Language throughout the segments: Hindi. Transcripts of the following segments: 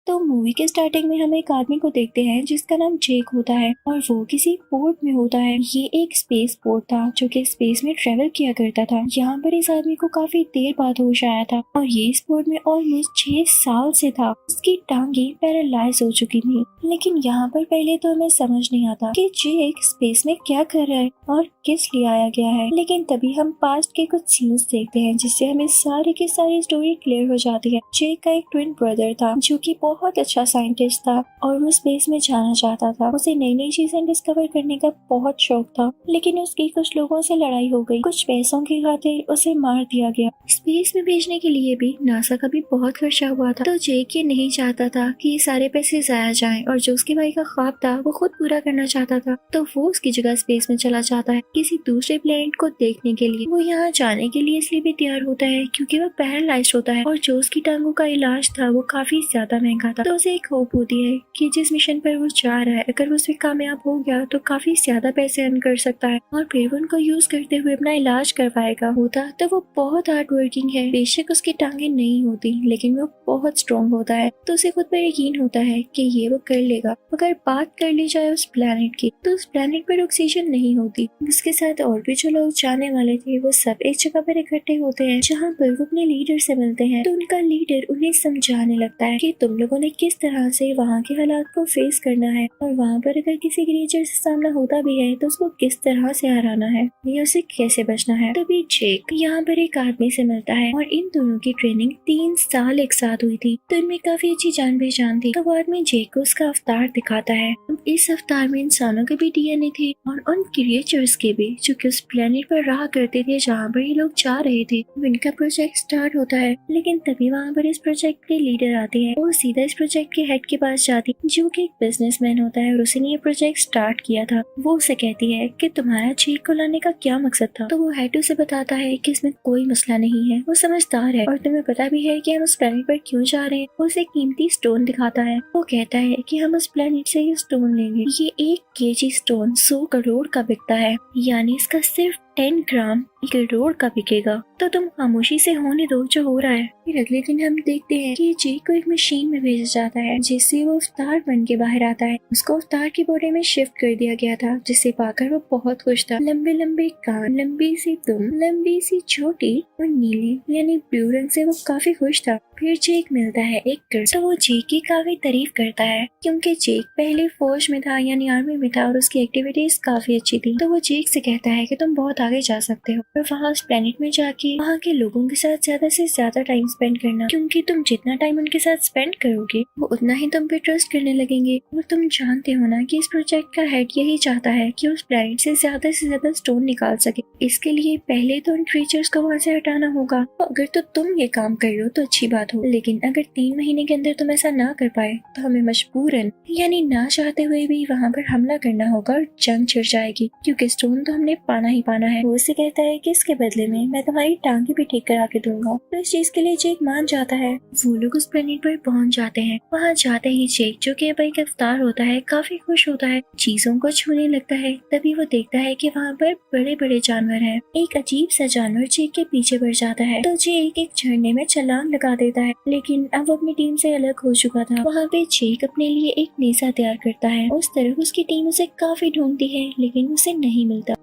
तो मूवी के स्टार्टिंग में हम एक आदमी को देखते हैं जिसका नाम जेक होता है और वो किसी पोर्ट में होता है। ये एक स्पेस पोर्ट था जो कि स्पेस में ट्रेवल किया करता था। यहाँ पर इस आदमी को काफी देर बाद होश आया था और ये इस पोर्ट में ऑलमोस्ट 6 साल से था। उसकी टांगे पैरालाइज हो चुकी थी। लेकिन यहाँ पर पहले तो हमें समझ नहीं आता कि जेक स्पेस में क्या कर रहा है और किस लिए आया गया है। लेकिन तभी हम पास्ट के कुछ सीन्स देखते हैं जिससे हमें सारी की सारी स्टोरी क्लियर हो जाती है। जेक का एक ट्विन ब्रदर था जो कि बहुत अच्छा साइंटिस्ट था और वो स्पेस में जाना चाहता था। उसे नई नई चीजें डिस्कवर करने का बहुत शौक था, लेकिन उसकी कुछ लोगों से लड़ाई हो गई। कुछ पैसों की खातिर उसे मार दिया गया। स्पेस में भेजने के लिए भी नासा का भी बहुत खर्चा हुआ था। तो जेक ये नहीं चाहता था कि ये सारे पैसे जाया जाएं और जो उसके भाई का ख्वाब था वो खुद पूरा करना चाहता था। तो वो उसकी जगह स्पेस में चला जाता है किसी दूसरे प्लेनेट को देखने के लिए। वो यहाँ जाने के लिए इसलिए भी तैयार होता है क्योंकि वो पैरालाइज होता है और जो उसकी टांगों का इलाज था वो काफी ज्यादा महंगा था। तो उसे एक होप होती है कि जिस मिशन पर वो जा रहा है अगर वो उसमें कामयाब हो गया तो काफी ज्यादा पैसे अर्न कर सकता है और फिर वो उनको यूज करते हुए अपना इलाज करवाएगा। होता तो वो बहुत हार्ड वर्किंग है। बेशक उसकी टांगे नहीं होती लेकिन वो बहुत स्ट्रॉन्ग होता है। तो उसे खुद पर यकीन होता है कि ये वो कर लेगा। अगर बात कर ली जाए उस प्लेनेट की तो उस प्लेनेट पर ऑक्सीजन नहीं होती। उसके साथ और भी जो लोग जाने वाले थे वो सब एक जगह पर इकट्ठे होते हैं जहाँ पर वो अपने लीडर से मिलते हैं। तो उनका लीडर उन्हें समझाने लगता है कि तुम लोगों ने किस तरह से वहाँ के हालात को फेस करना है और वहाँ पर अगर किसी क्रिएचर से सामना होता भी है तो उसको किस तरह से हराना है या उसे कैसे बचना है। तभी जेक यहाँ पर एक आदमी से मिलता है और इन दोनों की ट्रेनिंग 3 साल एक साथ हुई थी। तो इनमें काफी अच्छी जान पहचान थी। तो वो आदमी जेक को उसका अवतार दिखाता है। इस अवतार में इंसानों के भी डीएनए थे और उन क्रिएचर्स के भी जो कि उस प्लेनेट पर रहा करते थे जहाँ पर ये लोग जा रहे थे। इनका प्रोजेक्ट स्टार्ट होता है लेकिन तभी वहाँ पर इस प्रोजेक्ट के लीडर आते हैं। वो सीधा इस प्रोजेक्ट के हेड के पास जाती है जो कि एक बिजनेसमैन होता है और उसने ये प्रोजेक्ट स्टार्ट किया था। वो उसे कहती है कि तुम्हारा जेक को लाने का क्या मकसद था। तो वो हेड उसे बताता है कि इसमें कोई मसला नहीं है, वो समझदार है और तुम्हें पता भी है कि हम उस प्लेनेट पर क्यों जा रहे हैं। वो उसे कीमती स्टोन दिखाता है। वो कहता है कि हम उस प्लेनेट से ये स्टोन लेंगे। ये 1 केजी स्टोन 100 करोड़ का बिकता है, यानी इसका सिर्फ 10 ग्राम 1 करोड़ का बिकेगा। तो तुम खामोशी से होने दो जो हो रहा है। फिर अगले दिन हम देखते हैं कि जेक को एक मशीन में भेजा जाता है जिससे वो अवतार बन के बाहर आता है। उसको अवतार की बॉडी में शिफ्ट कर दिया गया था जिसे पाकर वो बहुत खुश था। लंबे लंबे कान, लंबी सी दुम, लंबी सी चोटी और नीले यानी ब्लू रंग से वो काफी खुश था। फिर जेक मिलता है एक गर्ल। तो वो जेक की काफी तारीफ करता है क्योंकि जेक पहले फौज में था यानी आर्मी में था और उसकी एक्टिविटीज काफी अच्छी थी। तो वो जेक से कहता है कि तुम बहुत आगे जा सकते हो और वहाँ उस प्लेनेट में जाके वहाँ के लोगों के साथ ज्यादा से ज्यादा टाइम स्पेंड करना, क्योंकि तुम जितना टाइम उनके साथ स्पेंड करोगे वो उतना ही तुम पे ट्रस्ट करने लगेंगे। और तुम जानते हो ना कि इस प्रोजेक्ट का हेड यही चाहता है कि उस प्लेनेट से ज्यादा स्टोन निकाल सके। इसके लिए पहले तो उन क्रीचर्स को वहाँ से हटाना होगा। तो अगर तो तुम ये काम कर लो तो अच्छी बात हो, लेकिन अगर 3 महीने के अंदर तुम ऐसा ना कर पाए तो हमें मजबूरन यानी ना चाहते हुए भी वहाँ पर हमला करना होगा और जंग छिड़ जाएगी, क्योंकि स्टोन तो हमने पाना ही पाना है। वो उसे कहता है कि इसके बदले में मैं तुम्हारी टांगे भी ठीक करा के दूंगा। तो इस चीज के लिए जेक मान जाता है। वो लोग उस प्लेनेट पर पहुंच जाते हैं। वहाँ जाते ही जेक जो कि अब एक अवतार होता है काफी खुश होता है, चीजों को छूने लगता है। तभी वो देखता है कि वहाँ पर बड़े बड़े जानवर हैं। एक अजीब सा जानवर जेक के पीछे बढ़ जाता है तो जेक एक झरने में छलांग लगा देता है, लेकिन अब वो अपनी टीम से अलग हो चुका था। वहाँ पे जेक अपने लिए एक नेजा तैयार करता है। उस तरफ उसकी टीम उसे काफी ढूंढती है लेकिन उसे नहीं मिलता।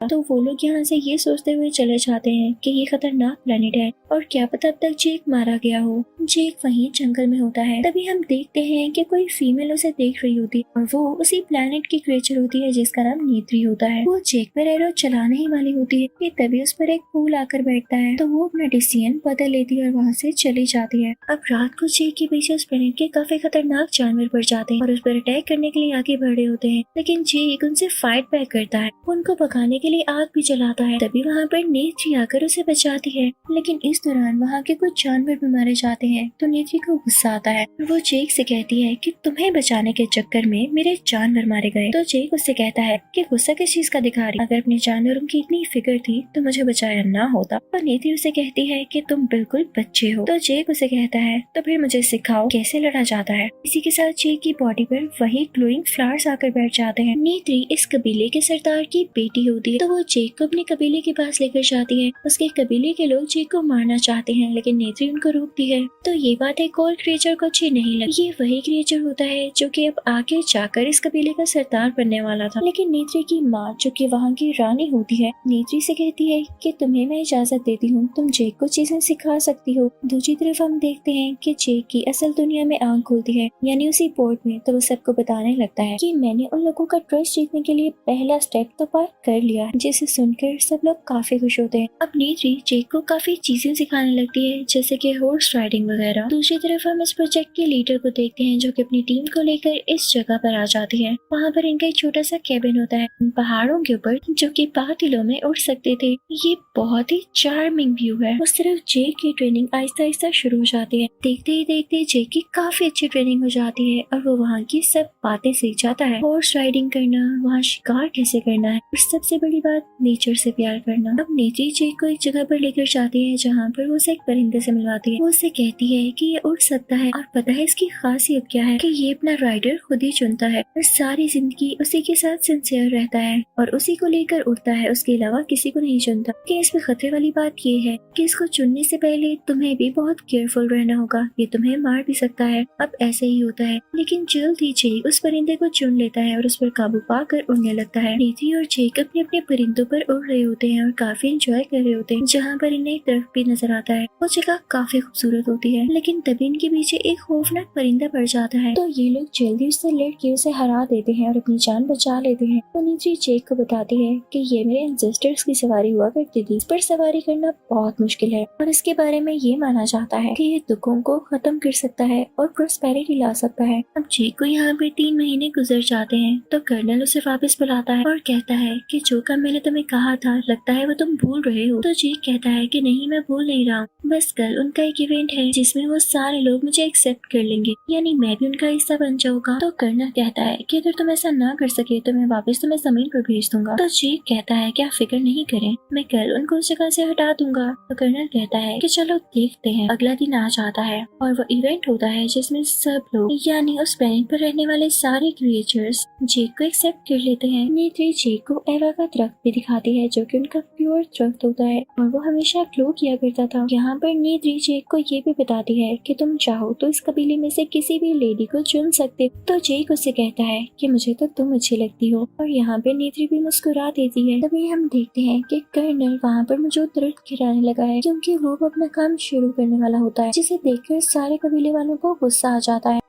तो वो लोग यहाँ से ये सोचते हुए चले जाते हैं कि ये खतरनाक प्लेनेट है और क्या पता अब तक जेक मारा गया हो। जेक वहीं जंगल में होता है। तभी हम देखते हैं कि कोई फीमेल उसे देख रही होती है और वो उसी प्लेनेट की क्रिएचर होती है जिसका नाम नीत्री होता है। वो जेक पर एरो चलाने ही वाली होती है कि तभी उस पर एक फूल आकर बैठता है। तो वो अपना डिसीजन बदल लेती है और वहाँ से चली जाती है। अब रात को जेक के पीछे उस प्लेनेट के काफी खतरनाक जानवर बढ़ जाते हैं और उस पर अटैक करने के लिए आगे बढ़ रहे होते हैं, लेकिन जेक उनसे फाइट बैक करता है। उनको भगाने के लिए आग भी जलाता है। तभी वहाँ पर नेत्री आकर उसे बचाती है, लेकिन इस दौरान वहाँ के कुछ जानवर भी मारे जाते हैं। तो नेत्री को गुस्सा आता है। वो जेक से कहती है कि तुम्हें बचाने के चक्कर में मेरे जानवर मारे गए। तो जेक उससे कहता है कि गुस्सा किस चीज का दिखा रही, अगर अपने जानवरों की इतनी फिक्र थी तो मुझे बचाया ना होता। तो नेत्री उसे कहती है कि तुम बिल्कुल बच्चे हो। तो जेक उसे कहता है तो फिर मुझे सिखाओ कैसे लड़ा जाता है। इसी के साथ जेक की बॉडी पर वही ग्लोइंग फ्लावर्स आकर बैठ जाते हैं। नेत्री इस कबीले के सरदार की बेटी होती है तो वो जेक को अपने कबीले के पास लेकर जाती है। उसके कबीले के लोग जेक को मारना चाहते हैं लेकिन नेत्री उनको रोकती है। तो ये बात एक और क्रिएचर को अच्छी नहीं लगी। ये वही क्रिएचर होता है जो कि अब आगे जाकर इस कबीले का सरदार बनने वाला था। लेकिन नेत्री की माँ जो कि वहाँ की रानी होती है नेत्री से कहती है कि तुम्हें मैं इजाजत देती हूँ, तुम जेक को चीजें सिखा सकती हो। दूसरी तरफ हम देखते हैं कि जेक की असल दुनिया में आंख खुलती है, यानी उसी पोर्ट में। तो वो सबको बताने लगता है कि मैंने उन लोगों का ट्रस्ट जीतने के लिए पहला स्टेप तो पार कर लिया, जिसे सुनकर सब लोग काफी खुश होते हैं। अब नेत्री जेक को काफी चीजें सिखाने लगती है, जैसे कि हॉर्स राइडिंग वगैरह। दूसरी तरफ हम इस प्रोजेक्ट के लीडर को देखते हैं जो कि अपनी टीम को लेकर इस जगह पर आ जाती है। वहाँ पर इनका एक छोटा सा कैबिन होता है पहाड़ों के ऊपर, जो कि बादलों में उड़ सकते थे। ये बहुत ही चार्मिंग व्यू है। उस तरफ जेक की ट्रेनिंग आहिस्ता आहिस्ता शुरू हो जाती है। देखते ही देखते जेक की काफी अच्छी ट्रेनिंग हो जाती है और वो वहाँ की सब बातें सीख जाता है। हॉर्स राइडिंग करना, वहाँ शिकार कैसे करना है, और सबसे बड़ी बात नेचर से प्यार करना। अब नेत्री जेक को एक जगह पर लेकर जाती है जहाँ पर वो उसे एक परिंदे से मिलवाती है। वो उससे कहती है कि ये उड़ सकता है और पता है इसकी खासियत क्या है, कि ये अपना राइडर खुद ही चुनता है और सारी जिंदगी उसी के साथ सिंसियर रहता है और उसी को लेकर उड़ता है, उसके अलावा किसी को नहीं चुनता। कि इसमें खतरे वाली बात ये है कि इसको चुनने से पहले तुम्हें भी बहुत केयरफुल रहना होगा, ये तुम्हें मार भी सकता है। अब ऐसे ही होता है, लेकिन जल्द ही जेक उस परिंदे को चुन लेता है और उस पर काबू पाकर उड़ने लगता है। नेत्री और जेक अपने अपने परिंदों पर उड़ रहे होते हैं और काफी एंजॉय कर रहे होते हैं। जहाँ पर इन्हें एक दरख्त भी नजर आता है। वो जगह काफी खूबसूरत होती है, लेकिन तभी इनके पीछे एक खौफनाक परिंदा पड़ जाता है। तो ये लोग जल्दी उससे लड़के उसे हरा देते हैं और अपनी जान बचा लेते हैं। तो नेत्री जेक को बताती है कि ये मेरे एंसेस्टर्स की सवारी हुआ करती थी, इस पर सवारी करना बहुत मुश्किल है और इसके बारे में ये माना जाता है कि ये दुखों को खत्म कर सकता है और प्रोस्पेरिटी ला सकता है। अब जेक को यहाँ पे 3 महीने गुजर जाते हैं तो कर्नल उसे वापस बुलाता है और कहता है कि जो काम मैंने तुम्हें कहा था लगता है वो तुम भूल रहे हो। तो जेक कहता है कि नहीं, मैं भूल नहीं रहा हूँ, बस कल उनका एक इवेंट है जिसमें वो सारे लोग मुझे एक्सेप्ट कर लेंगे, यानी मैं भी उनका हिस्सा बन जाऊंगा। तो कर्नल कहता है कि अगर तुम ऐसा ना कर सके तो मैं वापस तुम्हें जमीन पर भेज दूंगा। तो जेक कहता है कि आप फिक्र नहीं करें, मैं कल उनको उस जगह से हटा दूंगा। तो कर्नल कहता है कि चलो देखते हैं। अगला दिन आ जाता है और वो इवेंट होता है जिसमें सब लोग यानी उस प्लेनेट पर रहने वाले सारे क्रिएचर्स जेक को एक्सेप्ट कर लेते हैं। नेत्री जेक को एवा का दरख्त भी दिखाती है जो कि उनका प्योर दरख्त होता है और वो हमेशा ग्लो किया करता था। यहाँ पर नेत्री जेक को ये भी बताती है कि तुम चाहो तो इस कबीले में से किसी भी लेडी को चुन सकते। तो जेक उससे कहता है कि मुझे तो तुम अच्छी लगती हो और यहाँ पे नेत्री भी मुस्कुरा देती है। तभी हम देखते हैं कि कर्नल वहाँ पर मुझे दरख्त गिराने लगा है क्योंकि वो अपना काम शुरू करने वाला होता है, जिसे देखकर सारे कबीले वालों को गुस्सा आ जाता है।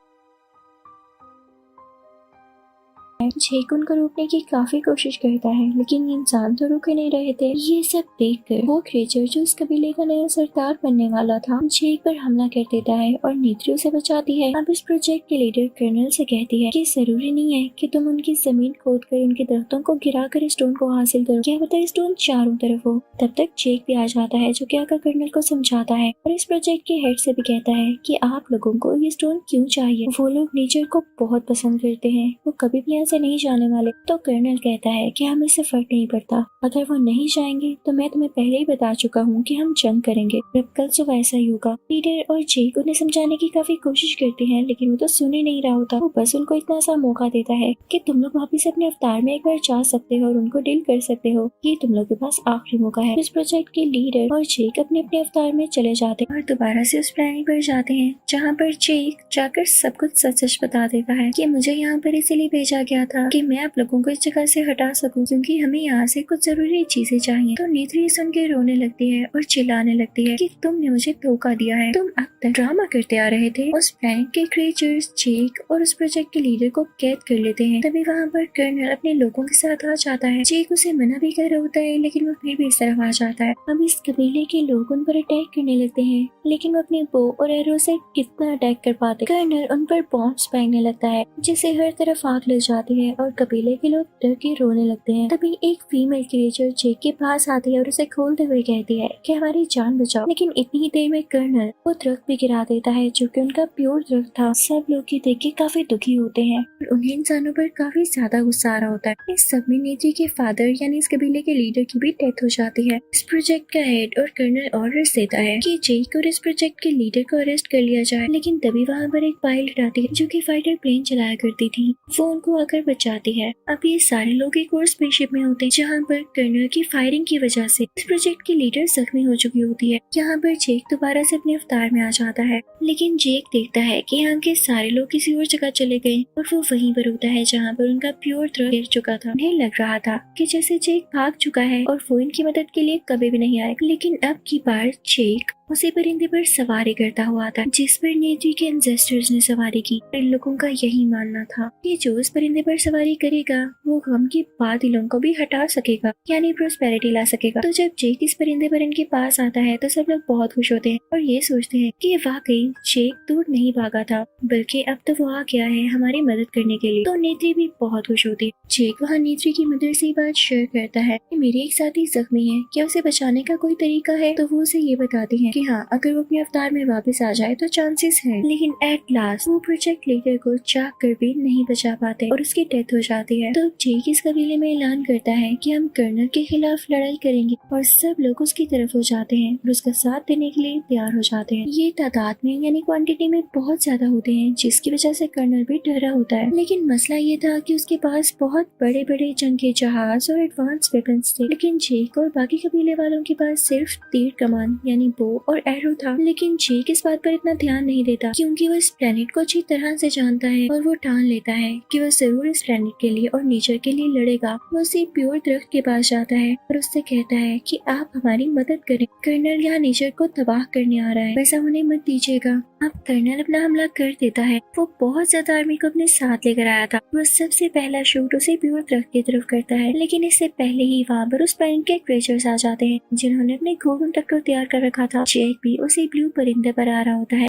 जेक उनको रोकने की काफी कोशिश करता है लेकिन इंसान तो रुके नहीं रहे थे। ये सब देखकर वो क्रिएचर जो इस कबीले का नया सरदार बनने वाला था जेक पर हमला कर देता है और नेत्री उसे बचाती है। अब इस प्रोजेक्ट के लीडर कर्नल से कहती है कि जरूरी नहीं है कि तुम उनकी जमीन खोद कर उनके दरख्तों को गिरा कर स्टोन को हासिल करो, क्या पता स्टोन चारों तरफ हो। तब तक जेक भी आ जाता है जो कि आकर कर्नल को समझाता है और इस प्रोजेक्ट के हेड से भी कहता है कि आप लोगों को ये स्टोन क्यों चाहिए। वो लोग नेचर को बहुत पसंद करते हैं, वो कभी भी से नहीं जाने वाले। तो कर्नल कहता है कि हमें इससे फर्क नहीं पड़ता, अगर वो नहीं जाएंगे तो मैं तुम्हें पहले ही बता चुका हूँ कि हम जंग करेंगे। अब कल सुबह ऐसा ही होगा। लीडर और जेक उन्हें समझाने की काफी कोशिश करते हैं लेकिन वो तो सुन ही नहीं रहा होता। वो बस उनको इतना सा मौका देता है कि तुम लोग वापिस अपने अवतार में एक बार जा सकते हो और उनको डील कर सकते हो, ये तुम लोग के पास आखिरी मौका है। इस प्रोजेक्ट के लीडर और जेक अपने अपने अवतार में चले जाते हैं और दोबारा से उस प्लेनेट पर जाते हैं जहाँ पर जेक जाकर सब कुछ सच सच बता देता है कि मुझे यहाँ पर इसीलिए भेजा गया था कि मैं आप लोगों को इस जगह से हटा सकूं क्योंकि हमें यहाँ से कुछ जरूरी चीजें चाहिए। तो नेत्री सुन के रोने लगती है और चिल्लाने लगती है कि तुमने मुझे धोखा दिया है, तुम अब तक ड्रामा करते आ रहे थे। उस प्लेनेट के क्रिएचर्स जेक और उस प्रोजेक्ट के लीडर को कैद कर लेते हैं। तभी वहाँ पर कर्नल अपने लोगों के साथ आ जाता है। जेक उसे मना भी कर रहा होता है लेकिन वो फिर भी इस तरफ आ जाता है। अब इस कबीले के लोग उन पर अटैक करने लगते हैं लेकिन वो अपने बो और एरो से कितना अटैक कर पाते। कर्नल उन पर बॉम्ब्स फेंकने लगता है जिससे हर तरफ आग लग जाती है और कबीले के लोग डर के रोने लगते हैं। तभी एक फीमेल क्रिएचर जेक के पास आती है और उसे खोलते हुए कहती है कि हमारी जान बचाओ। लेकिन इतनी ही देर में कर्नल वो दरख्त भी गिरा देता है जो कि उनका प्योर दरख्त था। सब लोग ये देख के काफी दुखी होते हैं और उन्हें इंसानों पर काफी ज्यादा गुस्सा आ रहा होता है। इस सब में नेत्री के फादर यानी इस कबीले के लीडर की भी डेथ हो जाती है। इस प्रोजेक्ट का हेड और कर्नल ऑर्डर्स देता है कि जेक और इस प्रोजेक्ट के लीडर को अरेस्ट कर लिया जाए। लेकिन तभी वहाँ पर एक पायलट आती है जो कि फाइटर प्लेन चलाया करती थी। वो उनको आकर बच जाती है। अब ये सारे लोग एक और स्पेसशिप में होते हैं जहाँ पर कर्नल की फायरिंग की वजह से इस प्रोजेक्ट की लीडर जख्मी हो चुकी होती है। यहाँ पर जेक दोबारा से अपने अवतार में आ जाता है, लेकिन जेक देखता है कि यहाँ के सारे लोग किसी और जगह चले गए और वो वहीं पर होता है जहाँ पर उनका प्योर थ्रस्ट गिर चुका था। उन्हें लग रहा था कि जैसे जेक भाग चुका है और वो इनकी मदद के लिए कभी भी नहीं आएगा, लेकिन अब की बार जेक उसी परिंदे पर सवारी करता हुआ था जिस पर नेत्री के एंसेस्टर्स ने सवारी की। इन लोगों का यही मानना था कि जो इस परिंदे पर सवारी करेगा वो गम के बादलों को भी हटा सकेगा, यानी प्रोस्पेरिटी ला सकेगा। तो जब जेक इस परिंदे पर इनके पास आता है तो सब लोग बहुत खुश होते हैं और ये सोचते हैं कि वाकई जेक दूर नहीं भागा था, बल्कि अब तो वो आ गया है हमारी मदद करने के लिए। तो नेत्री भी बहुत खुश होती है। जेक वहाँ नेत्री की मदर से बात शेयर करता है कि मेरे एक साथी जख्मी है, क्या उसे बचाने का कोई तरीका है? तो वो उसे ये बताती है कि हाँ, अगर वो अपने अवतार में वापस आ जाए तो चांसेस है। लेकिन एट लास्ट वो प्रोजेक्ट लीडर को चाह कर भी नहीं बचा पाते और उसकी डेथ हो जाती है। तो जेक इस कबीले में ऐलान करता है कि हम कर्नल के खिलाफ लड़ाई करेंगे और सब लोग उसकी तरफ हो जाते हैं और उसका साथ देने के लिए तैयार हो जाते हैं। ये तादाद में यानी क्वांटिटी में बहुत ज्यादा होते हैं जिसकी वजह से कर्नल भी डरा होता है। लेकिन मसला ये था कि उसके पास बहुत बड़े बड़े जंगी जहाज और एडवांस वेपन्स थे, लेकिन जेक और बाकी कबीले वालों के पास सिर्फ तीर कमान यानी बो और एरो था। लेकिन जेक इस बात पर इतना ध्यान नहीं देता क्योंकि वो इस प्लेनेट को अच्छी तरह से जानता है और वो ठान लेता है कि वो जरूर इस प्लेनेट के लिए और नेचर के लिए लड़ेगा। वो उसी प्योर दरख्त के पास जाता है और उससे कहता है कि आप हमारी मदद करें, कर्नल यहाँ नेचर को तबाह करने आ रहा है, वैसा होने मत दीजिएगा। अब कर्नल अपना हमला कर देता है। वो बहुत ज्यादा आर्मी को अपने साथ लेकर आया था। वो सबसे पहला शूट उसे प्योर दरख्त की तरफ करता है, लेकिन इससे पहले ही वहाँ पर उस प्लेनेट के क्रिएचर्स आ जाते हैं जिन्होंने अपने घोड़ों तक को तैयार कर रखा था। जेक भी उसी ब्लू परिंदे पर आ रहा होता है।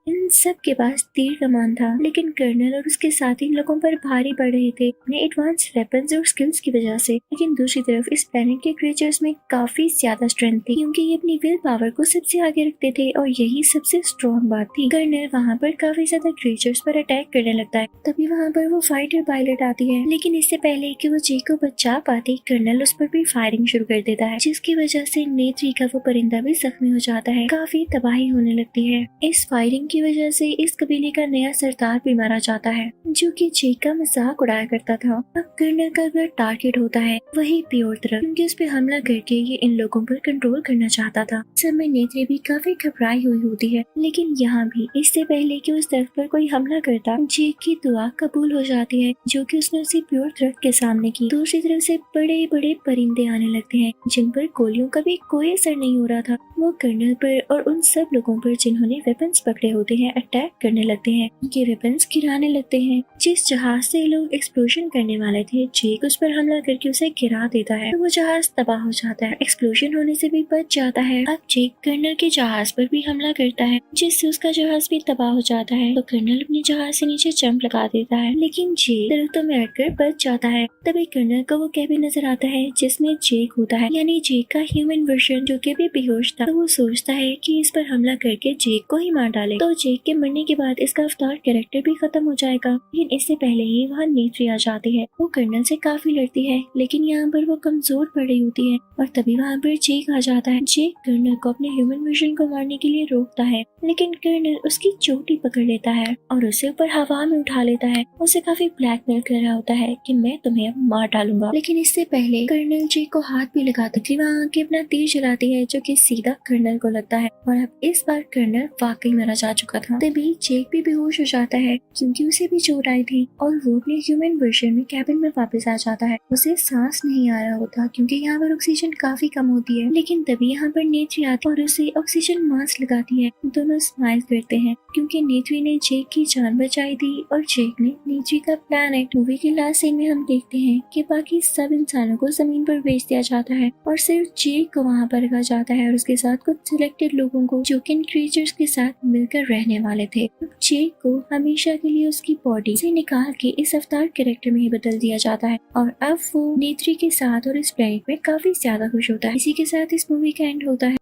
इन सब के पास तीर कमान था, लेकिन कर्नल और उसके साथी लोगों पर भारी पड़ रहे थे अपने एडवांस वेपन्स और स्किल्स की वजह से। लेकिन दूसरी तरफ इस प्लेनेट के क्रिएचर्स में काफी ज्यादा स्ट्रेंथ थी क्योंकि ये अपनी विल पावर को सबसे आगे रखते थे और यही सबसे स्ट्रॉन्ग बात थी। कर्नल वहाँ पर काफी ज्यादा क्रिएचर्स पर अटैक करने लगता है। तभी वहाँ पर वो फाइटर पायलट आती है, लेकिन इससे पहले कि वो जेक को बचा पाती कर्नल उस पर भी फायरिंग शुरू कर देता है, जिसकी वजह से नेत्री का वो परिंदा भी जख्मी हो जाता है। काफी तबाही होने लगती है। इस फायरिंग की वजह से इस कबीले का नया सरदार भी मारा जाता है जो कि जेक का मजाक उड़ाया करता था। अब कर्नल का अगला टारगेट होता है वही प्योर दरख्त, क्योंकि उस पे हमला करके ये इन लोगों पर कंट्रोल करना चाहता था। सब में नेत्री भी काफी घबराई हुई होती है, लेकिन यहाँ भी इससे पहले कि उस दरख्त पर कोई हमला करता जेक की दुआ कबूल हो जाती है जो कि उसने उसी प्योर दरख्त के सामने की। दूसरी तरफ से बड़े बड़े परिंदे आने लगते हैं जिन पर गोलियों का भी कोई असर नहीं हो रहा था। वो कर्नल पर और उन सब लोगों पर जिन्होंने वेपन्स पकड़े होते हैं अटैक करने लगते हैं। उनके वेपन्स गिराने लगते हैं। जिस जहाज से लोग एक्सप्लोजन करने वाले थे जेक उस पर हमला करके उसे गिरा देता है, तो वो जहाज तबाह हो जाता है। एक्सप्लोजन होने से भी बच जाता है। अब जेक कर्नल के जहाज पर भी हमला करता है जिससे उसका जहाज भी तबाह हो जाता है। तो कर्नल अपने जहाज से नीचे जंप लगा देता है, लेकिन जेक दरख्तों में अटकर बच जाता है। तभी कर्नल को वो कैबिन नजर आता है जिसमें जेक होता है, यानी जेक का ह्यूमन वर्जन जो कि भी बेहोश था। तो वो सोचता है कि इस पर हमला करके जेक को ही मार डाले, तो जेक के मरने के बाद इसका अवतार कैरेक्टर भी खत्म हो जाएगा। लेकिन इससे पहले ही वहाँ नेत्री आ जाती है। वो कर्नल से काफी लड़ती है, लेकिन यहाँ पर वो कमजोर पड़ रही होती है और तभी वहाँ पर जेक आ जाता है। जेक कर्नल को अपने ह्यूमन वर्जन को मारने के लिए रोकता है, लेकिन कर्नल उसकी चोटी पकड़ लेता है और उसे ऊपर हवा में उठा लेता है। उसे काफी ब्लैकमेल कर रहा होता है कि मैं तुम्हें मार डालूंगा। लेकिन इससे पहले कर्नल जेक को हाथ भी लगाती थी, वहाँ आके अपना तीर चलाती है जो कि सीधा कर्नल को लगता है और अब इस बार कर्नल वाकई मारा जा चुका था। तभी जेक भी बेहोश हो जाता है क्योंकि उसे भी चोट आई थी और वो अपने ह्यूमन वर्जन में कैबिन में वापस आ जाता है। उसे सांस नहीं आ रहा होता क्योंकि यहाँ पर ऑक्सीजन काफी कम होती है, लेकिन तभी यहाँ पर नेत्री आती है और उसे ऑक्सीजन मास्क लगाती है। दोनों स्माइल करते हैं क्योंकि नेत्री ने जेक की जान बचाई थी और जेक ने नेत्री का प्लैनेट। मूवी के लास्ट सीन में हम देखते हैं कि बाकी सब इंसानों को जमीन पर भेज दिया जाता है और सिर्फ जेक को वहाँ पर रखा जाता है और उसके साथ कुछ सिलेक्टेड लोगों को जो कि इन क्रिएचर्स के साथ मिलकर रहने वाले थे। जेक को हमेशा के लिए उसकी बॉडी से निकाल के इस अवतार कैरेक्टर में ही बदल दिया जाता है और अब वो नेत्री के साथ और इस प्लेनेट में काफी ज्यादा खुश होता है। इसी के साथ इस मूवी का एंड होता है।